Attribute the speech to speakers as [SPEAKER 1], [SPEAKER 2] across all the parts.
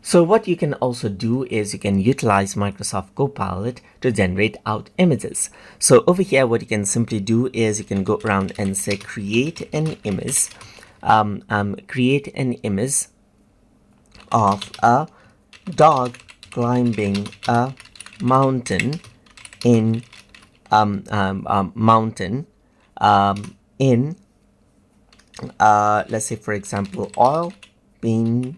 [SPEAKER 1] So what you can also do is you can utilize Microsoft Copilot to generate out images. So over here, what you can simply do is you can go around and say create an image, of a dog climbing a mountain in let's say for example oil painting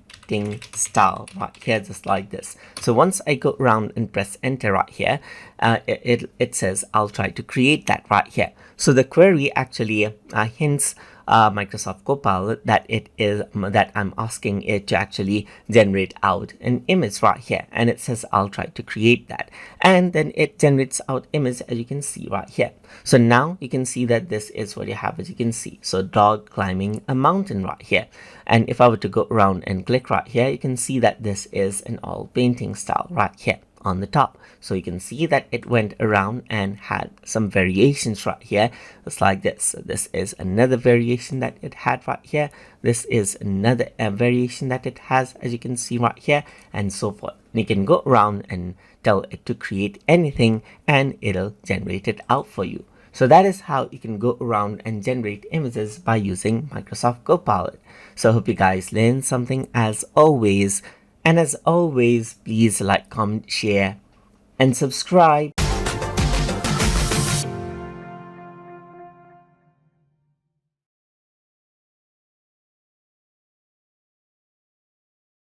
[SPEAKER 1] style right here, just like this. So once I go around and press enter right here, it says I'll try to create that right here. So the query actually hints Microsoft Copilot that I'm asking it to actually generate out an image right here, and it says I'll try to create that, and then it generates out image, as you can see right here. So now you can see that this is what you have, as you can see. So dog climbing a mountain right here, and if I were to go around and click right here, you can see that this is an oil painting style right here on the top. So you can see that it went around and had some variations right here, just like this. So this is another variation that it had right here. This is another variation that it has, as you can see right here, and so forth. You can go around and tell it to create anything and it'll generate it out for you. So that is how you can go around and generate images by using Microsoft Copilot. So I hope you guys learned something as always. And as always, please like, comment, share, and subscribe.